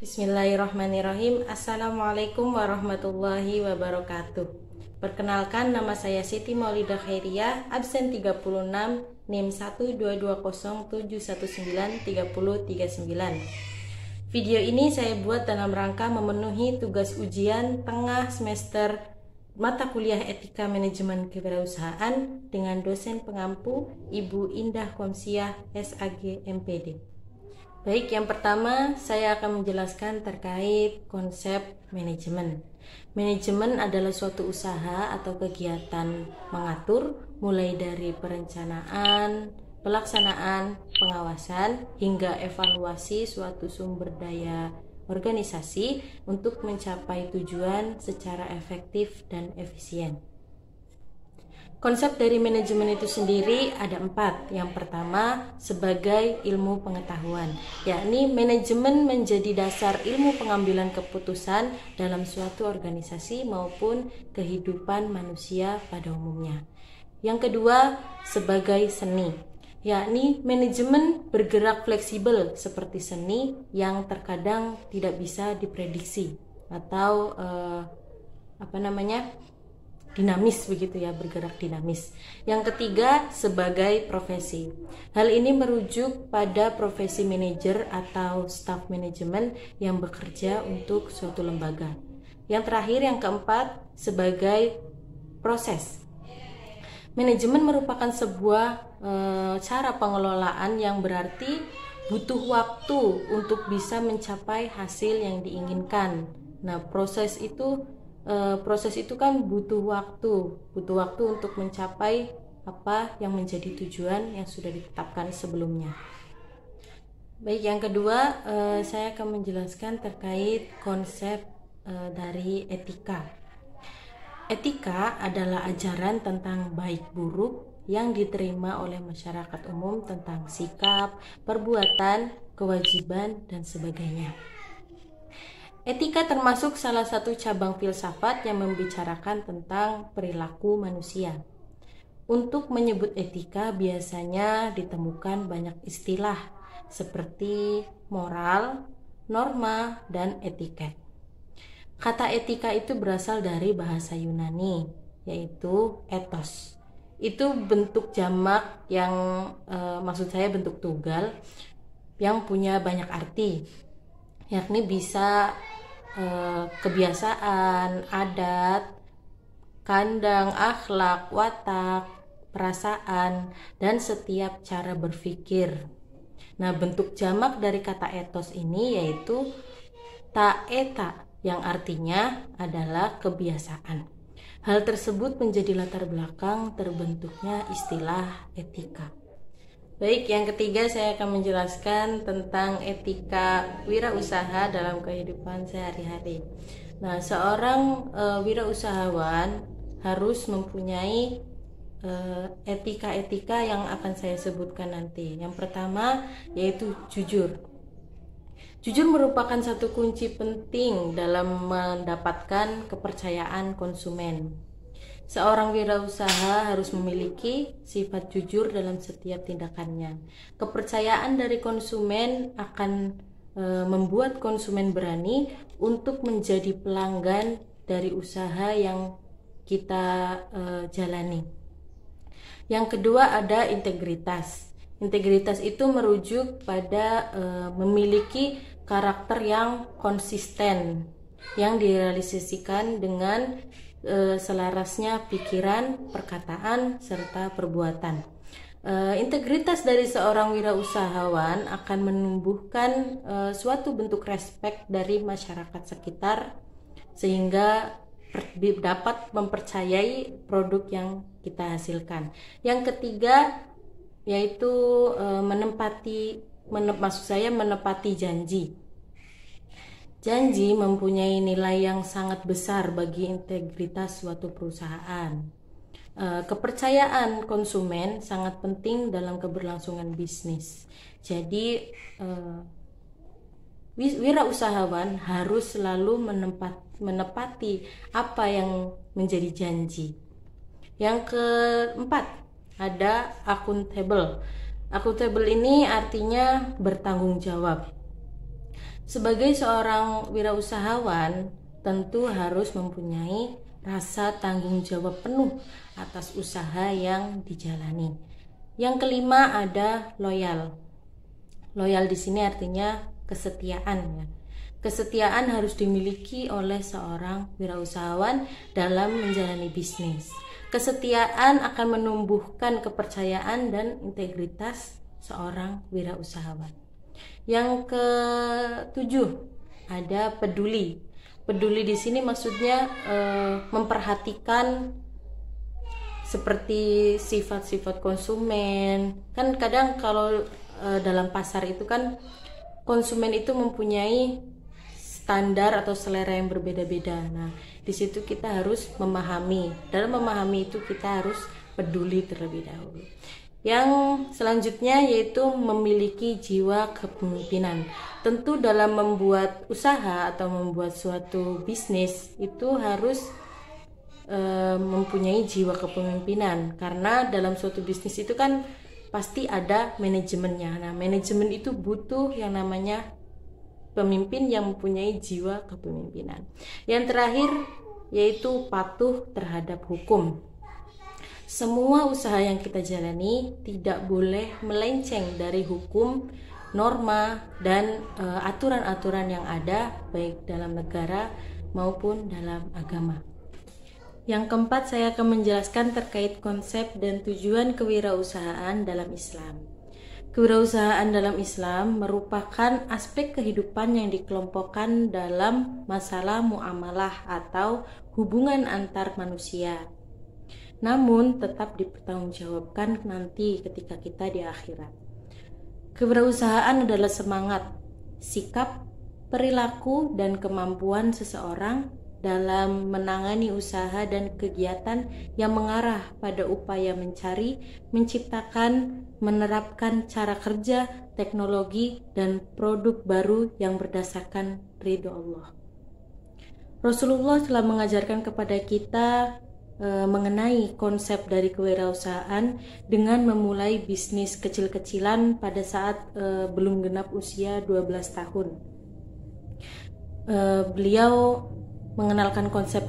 Bismillahirrahmanirrahim. Assalamualaikum warahmatullahi wabarakatuh. Perkenalkan, nama saya Siti Maulidah Khairiyah, absen 36, NIM 12207193039. Video ini saya buat dalam rangka memenuhi tugas ujian tengah semester mata kuliah Etika Manajemen Kewirausahaan dengan dosen pengampu Ibu Indah Komsiah SAG MPD. Baik, yang pertama saya akan menjelaskan terkait konsep manajemen. Manajemen adalah suatu usaha atau kegiatan mengatur mulai dari perencanaan, pelaksanaan, pengawasan, hingga evaluasi suatu sumber daya organisasi untuk mencapai tujuan secara efektif dan efisien. Konsep dari manajemen itu sendiri ada 4. Yang pertama, sebagai ilmu pengetahuan, yakni manajemen menjadi dasar ilmu pengambilan keputusan dalam suatu organisasi maupun kehidupan manusia pada umumnya. Yang kedua, sebagai seni, yakni manajemen bergerak fleksibel seperti seni yang terkadang tidak bisa diprediksi atau dinamis begitu ya, bergerak dinamis. Yang ketiga, sebagai profesi. Hal ini merujuk pada profesi manajer atau staff manajemen yang bekerja untuk suatu lembaga. Yang terakhir, yang keempat, sebagai proses. Manajemen merupakan sebuah cara pengelolaan yang berarti butuh waktu untuk bisa mencapai hasil yang diinginkan. Nah, proses itu kan butuh waktu untuk mencapai apa yang menjadi tujuan yang sudah ditetapkan sebelumnya. Baik, yang kedua saya akan menjelaskan terkait konsep dari etika. Etika adalah ajaran tentang baik buruk yang diterima oleh masyarakat umum tentang sikap, perbuatan, kewajiban, dan sebagainya. Etika termasuk salah satu cabang filsafat yang membicarakan tentang perilaku manusia. Untuk menyebut etika biasanya ditemukan banyak istilah seperti moral, norma, dan etiket. Kata etika itu berasal dari bahasa Yunani, yaitu ethos. Itu bentuk jamak yang maksud saya bentuk tunggal yang punya banyak arti, yakni bisa kebiasaan, adat, kandang, akhlak, watak, perasaan, dan setiap cara berpikir. Nah, bentuk jamak dari kata etos ini yaitu taeta, yang artinya adalah kebiasaan. Hal tersebut menjadi latar belakang terbentuknya istilah etika. Baik, yang ketiga saya akan menjelaskan tentang etika wirausaha dalam kehidupan sehari-hari. Nah, seorang wirausahawan harus mempunyai etika-etika yang akan saya sebutkan nanti. Yang pertama yaitu jujur. Jujur merupakan satu kunci penting dalam mendapatkan kepercayaan konsumen. Seorang wirausaha harus memiliki sifat jujur dalam setiap tindakannya. Kepercayaan dari konsumen akan membuat konsumen berani untuk menjadi pelanggan dari usaha yang kita jalani. Yang kedua ada integritas. Integritas itu merujuk pada memiliki karakter yang konsisten yang direalisasikan dengan selarasnya pikiran, perkataan, serta perbuatan. Integritas dari seorang wirausahawan akan menumbuhkan suatu bentuk respek dari masyarakat sekitar sehingga dapat mempercayai produk yang kita hasilkan. Yang ketiga yaitu menepati janji. Janji mempunyai nilai yang sangat besar bagi integritas suatu perusahaan. Kepercayaan konsumen sangat penting dalam keberlangsungan bisnis. Jadi wirausahawan harus selalu menepati apa yang menjadi janji. Yang keempat ada accountable. Accountable ini artinya bertanggung jawab. Sebagai seorang wirausahawan, tentu harus mempunyai rasa tanggung jawab penuh atas usaha yang dijalani. Yang kelima ada loyal. Loyal di sini artinya kesetiaan ya. Kesetiaan harus dimiliki oleh seorang wirausahawan dalam menjalani bisnis. Kesetiaan akan menumbuhkan kepercayaan dan integritas seorang wirausahawan. Yang ketujuh ada peduli. Peduli di sini maksudnya memperhatikan seperti sifat-sifat konsumen. Kan kadang kalau dalam pasar itu kan konsumen itu mempunyai standar atau selera yang berbeda-beda. Nah, di situ kita harus memahami. Dalam memahami itu kita harus peduli terlebih dahulu. Yang selanjutnya yaitu memiliki jiwa kepemimpinan. Tentu dalam membuat usaha atau membuat suatu bisnis itu harus mempunyai jiwa kepemimpinan, karena dalam suatu bisnis itu kan pasti ada manajemennya. Nah, manajemen itu butuh yang namanya pemimpin yang mempunyai jiwa kepemimpinan. Yang terakhir yaitu patuh terhadap hukum. Semua usaha yang kita jalani tidak boleh melenceng dari hukum, norma, dan aturan-aturan yang ada baik dalam negara maupun dalam agama. Yang keempat, saya akan menjelaskan terkait konsep dan tujuan kewirausahaan dalam Islam. Kewirausahaan dalam Islam merupakan aspek kehidupan yang dikelompokkan dalam masalah muamalah atau hubungan antar manusia, namun tetap dipertanggungjawabkan nanti ketika kita di akhirat. Kewirausahaan adalah semangat, sikap, perilaku, dan kemampuan seseorang dalam menangani usaha dan kegiatan yang mengarah pada upaya mencari, menciptakan, menerapkan cara kerja, teknologi, dan produk baru yang berdasarkan ridho Allah. Rasulullah telah mengajarkan kepada kita mengenai konsep dari kewirausahaan dengan memulai bisnis kecil-kecilan pada saat belum genap usia 12 tahun. Beliau mengenalkan konsep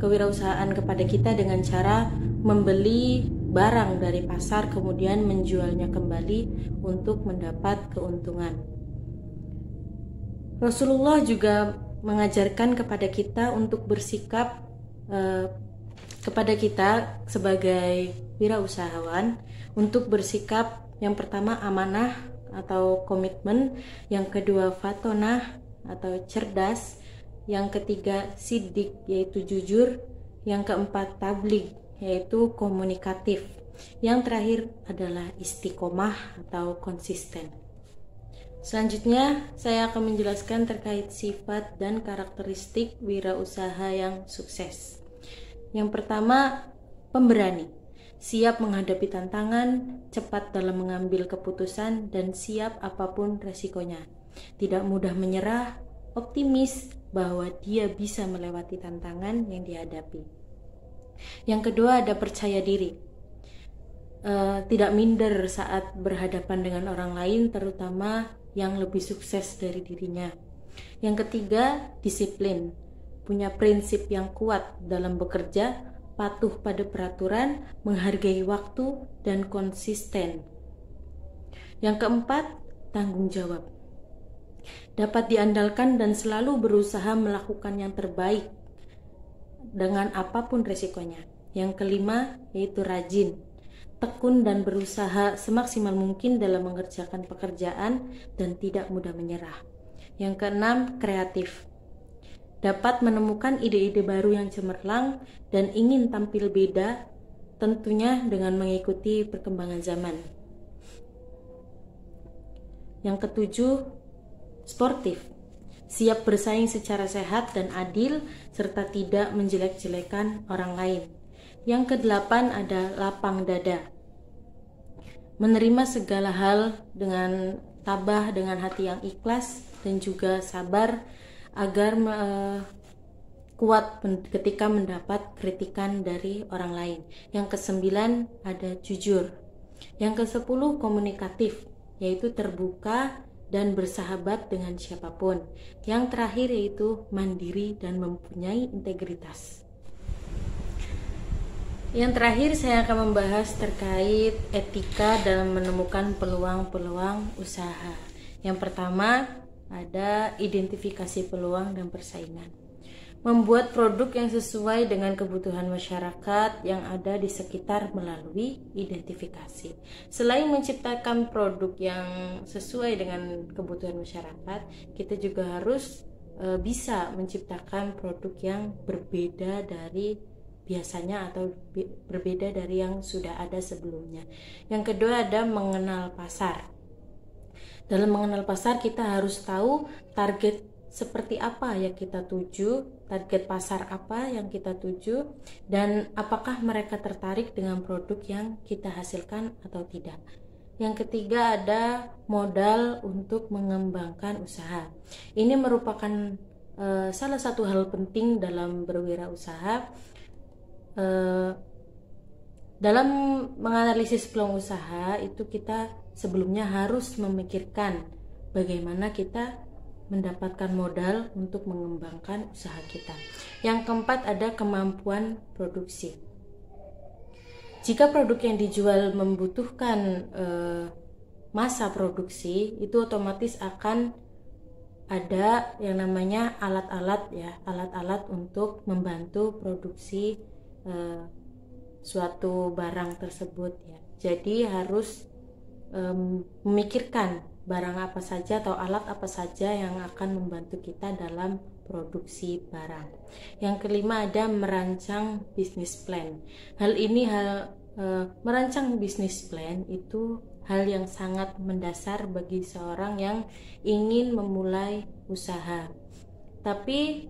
kewirausahaan kepada kita dengan cara membeli barang dari pasar kemudian menjualnya kembali untuk mendapat keuntungan. Rasulullah juga mengajarkan kepada kita untuk bersikap kepada kita sebagai wirausahawan untuk bersikap yang pertama amanah atau komitmen, yang kedua fatonah atau cerdas, yang ketiga sidik yaitu jujur, yang keempat tabligh yaitu komunikatif, yang terakhir adalah istiqomah atau konsisten. Selanjutnya saya akan menjelaskan terkait sifat dan karakteristik wirausaha yang sukses. Yang pertama, pemberani, siap menghadapi tantangan, cepat dalam mengambil keputusan, dan siap apapun resikonya. Tidak mudah menyerah, optimis bahwa dia bisa melewati tantangan yang dihadapi. Yang kedua ada percaya diri, tidak minder saat berhadapan dengan orang lain, terutama yang lebih sukses dari dirinya. Yang ketiga, disiplin, punya prinsip yang kuat dalam bekerja, patuh pada peraturan, menghargai waktu, dan konsisten. Yang keempat, tanggung jawab, dapat diandalkan dan selalu berusaha melakukan yang terbaik dengan apapun resikonya. Yang kelima, yaitu rajin, tekun dan berusaha semaksimal mungkin dalam mengerjakan pekerjaan dan tidak mudah menyerah. Yang keenam, kreatif, dapat menemukan ide-ide baru yang cemerlang dan ingin tampil beda, tentunya dengan mengikuti perkembangan zaman. Yang ketujuh, sportif, siap bersaing secara sehat dan adil serta tidak menjelek-jelekan orang lain. Yang kedelapan ada lapang dada, menerima segala hal dengan tabah, dengan hati yang ikhlas dan juga sabar agar kuat ketika mendapat kritikan dari orang lain. Yang kesembilan ada jujur. Yang kesepuluh komunikatif, yaitu terbuka dan bersahabat dengan siapapun. Yang terakhir yaitu mandiri dan mempunyai integritas. Yang terakhir saya akan membahas terkait etika dalam menemukan peluang-peluang usaha. Yang pertama ada identifikasi peluang dan persaingan. Membuat produk yang sesuai dengan kebutuhan masyarakat yang ada di sekitar melalui identifikasi. Selain menciptakan produk yang sesuai dengan kebutuhan masyarakat, kita juga harus bisa menciptakan produk yang berbeda dari biasanya atau berbeda dari yang sudah ada sebelumnya. Yang kedua ada mengenal pasar. Dalam mengenal pasar kita harus tahu target seperti apa yang kita tuju, target pasar apa yang kita tuju, dan apakah mereka tertarik dengan produk yang kita hasilkan atau tidak. Yang ketiga ada modal untuk mengembangkan usaha. Ini merupakan salah satu hal penting dalam berwirausaha. Dalam menganalisis peluang usaha itu kita sebelumnya harus memikirkan bagaimana kita mendapatkan modal untuk mengembangkan usaha kita. Yang keempat ada kemampuan produksi. Jika produk yang dijual membutuhkan masa produksi, itu otomatis akan ada yang namanya alat-alat untuk membantu produksi suatu barang tersebut ya. Jadi harus memikirkan barang apa saja atau alat apa saja yang akan membantu kita dalam produksi barang. Yang kelima ada merancang bisnis plan. Merancang bisnis plan itu hal yang sangat mendasar bagi seorang yang ingin memulai usaha. Tapi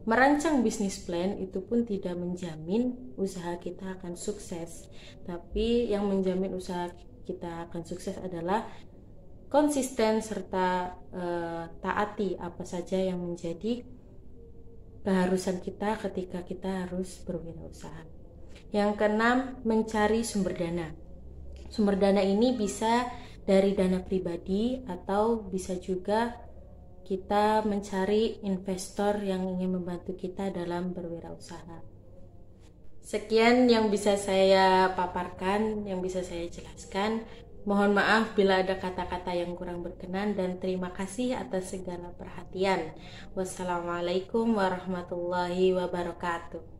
merancang bisnis plan itu pun tidak menjamin usaha kita akan sukses. Tapi yang menjamin usaha kita akan sukses adalah konsisten serta taati apa saja yang menjadi keharusan kita ketika kita harus berwirausaha. Yang keenam, mencari sumber dana. Sumber dana ini bisa dari dana pribadi atau bisa juga kita mencari investor yang ingin membantu kita dalam berwirausaha. Sekian yang bisa saya paparkan, yang bisa saya jelaskan. Mohon maaf bila ada kata-kata yang kurang berkenan dan terima kasih atas segala perhatian. Wassalamualaikum warahmatullahi wabarakatuh.